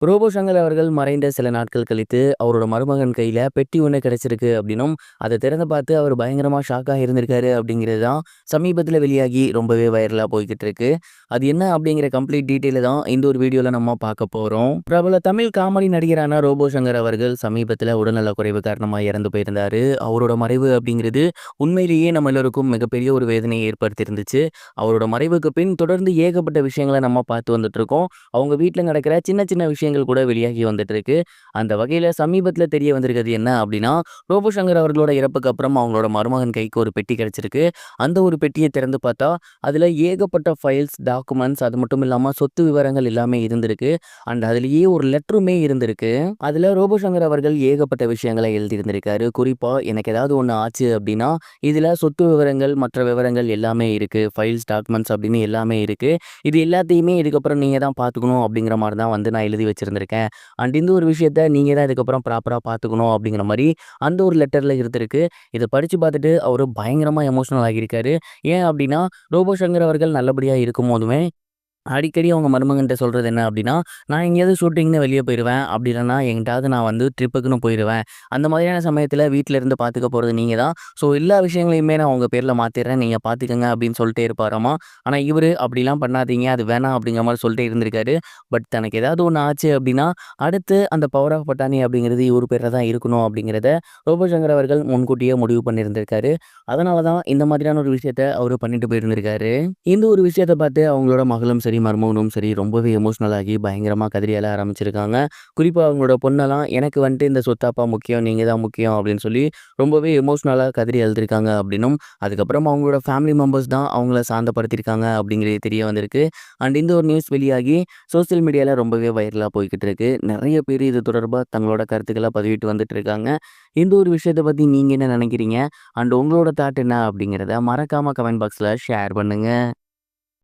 Robot Shankar அவர்கள் மறைந்த சில நாட்கள் கழித்து, அவரோட மருமகன் கையில பெட்டி ஒண்ணு கிடைச்சிருக்கு அப்படின்னும், அத திறந்து பார்த்து அவர் பயங்கரமா ஷாக்கா இருந்திருக்காரு அப்படிங்கிறது தான் சமீபத்தில வெளியாகி ரொம்பவே வைரலா போய்க்கிட்டு இருக்கு. அது என்ன அப்படிங்கிற கம்ப்ளீட் டீட்டெயில தான் இந்த ஒரு வீடியோல நம்ம பார்க்க போறோம். பிரபல தமிழ் காமெடி நடிகரான ரோபோ சங்கர் அவர்கள் சமீபத்தில உடல்நலக் குறைவு காரணமா இறந்து போயிருந்தாரு. அவரோட மறைவு அப்படிங்கிறது உண்மையிலேயே நம்ம எல்லோருக்கும் மிகப்பெரிய ஒரு வேதனையை ஏற்படுத்தியிருந்துச்சு. அவரோட மறைவுக்கு பின் தொடர்ந்து ஏகப்பட்ட விஷயங்கள நம்ம பார்த்து வந்துட்டு இருக்கோம். அவங்க வீட்ல நடக்கிற சின்ன சின்ன விஷயங்கள் கூட வெளியாகி வந்துட்டு இருக்கு. அந்த வகையில சமீபத்தில தெரிய வந்திருக்கிறது என்ன அப்படின்னா, ரோபோ சங்கர் அவர்களோட இறப்புக்கு அப்புறம் அவங்களோட மருமகன் கைக்கு ஒரு பெட்டி கிடைச்சிருக்கு. அந்த ஒரு பெட்டிய திறந்து பார்த்தா, அதுல ஏகப்பட்ட ஃபைல்ஸ், டாக்குமெண்ட்ஸ் அது மட்டும் இல்லாம சொத்து விவரங்கள் எல்லாமே இருந்திருக்கு. அண்ட் அதிலேயே ஒரு லெட்டருமே இருந்திருக்கு. அதுல ரோபோ சங்கர் அவர்கள் ஏகப்பட்ட விஷயங்கள எழுதியிருந்திருக்காரு. குறிப்பா எனக்கு ஏதாவது ஒண்ணு ஆச்சு அப்படின்னா, இதுல சொத்து விவரங்கள், மற்ற விவரங்கள் எல்லாமே இருக்கு. ஃபைல்ஸ், டாக்குமெண்ட்ஸ் அப்படின்னு எல்லாமே இருக்கு. இது எல்லாத்தையுமே இதுக்கப்புறம் நீங்க தான் பார்த்துக்கணும் அப்படிங்கிற மாரி தான் வந்து நான் எழுதி வச்சிருந்திருக்கேன். அண்ட் இந்த ஒரு விஷயத்த நீங்க தான் இதுக்கப்புறம் ப்ராப்பரா பார்த்துக்கணும் அப்படிங்கிற மாரி அந்த ஒரு லெட்டர்ல இருந்திருக்கு. இத படிச்சு பார்த்துட்டு அவரு பயங்கரமா எமோஷனல் ஆகியிருக்காரு. ஏன் அப்படின்னா, ரோபோ சங்கர் அவர்கள் நல்லபடியா இருக்கும்போதுமே அடிக்கடி அவங்க மருமகன்ட்ட சொல்றது என்ன அப்படின்னா, "நான் எங்கேயாவது ஷூட்டிங்ன்னு வெளிய போயிருவேன். அப்படி இல்லன்னா எங்கிட்டாவது நான் வந்து ட்ரிப்புக்குன்னு போயிருவேன். அந்த மாதிரியான சமயத்தில வீட்ல இருந்து பார்த்துக்க போறது நீங்க தான். ஸோ எல்லா விஷயங்களையுமே நான் உங்க பேர்ல மாத்திர்றேன். நீங்க பார்த்துக்கங்க" அப்படின்னு சொல்லிட்டே இருப்பாராமா. ஆனா இவரு "அப்படிலாம் பண்ணாதீங்க. அது வேணாம்" அப்படிங்கிற மாரி சொல்லிட்டே இருந்திருக்காரு. பட் தனக்கு ஏதாவது ஒண்ணு ஆச்சு அப்படின்னா, அடுத்து அந்த பவர் ஆஃப் பட்டாணி அப்படிங்கிறது இவரு பேர்ல தான் இருக்கணும் அப்படிங்கிறத ரோபோ சங்கர் அவர்கள் முன்கூட்டியே முடிவு பண்ணியிருந்திருக்காரு. அதனால தான் இந்த மாதிரியான ஒரு விஷயத்த அவரு பண்ணிட்டு போயிருந்திருக்காரு. இந்த ஒரு விஷயத்த பார்த்து அவங்களோட மகளும் சரி, மருமகனும் சரி ரொம்பவே எமோஷனல் ஆகி பயங்கரமா கதறி அழ ஆரம்பிச்சிருக்காங்க. குறிப்பா அவங்களோட பொண்ணெல்லாம் "எனக்கு வந்துட்டு இந்த சொத்தாப்பா முக்கியம். நீங்க தான் முக்கியம்" அப்படின்னு சொல்லி ரொம்பவே எமோஷனலா கதறி அழுதுருக்காங்க அப்படின்னும், அதுக்கப்புறம் அவங்களோட ஃபேமிலி மெம்பர்ஸ் தான் அவங்கள சாந்தப்படுத்தியிருக்காங்க அப்படிங்கிறது தெரிய வந்திருக்கு. அண்ட் இந்த ஒரு நியூஸ் வெளியாகி சோசியல் மீடியால ரொம்பவே வைரலா போய்க்கிட்டு இருக்கு. நெறைய பேர் இது தொடர்பா தங்களோட கருத்துக்கள பதிவிட்டு வந்துட்டு இருக்காங்க. இந்த ஒரு விஷயத்த பத்தி நீங்க என்ன நினைக்கிறீங்க? அண்ட் உங்களோட தாட் என்ன அப்படிங்கிறத மறக்காம கமெண்ட் பாக்ஸ்ல ஷேர் பண்ணுங்க.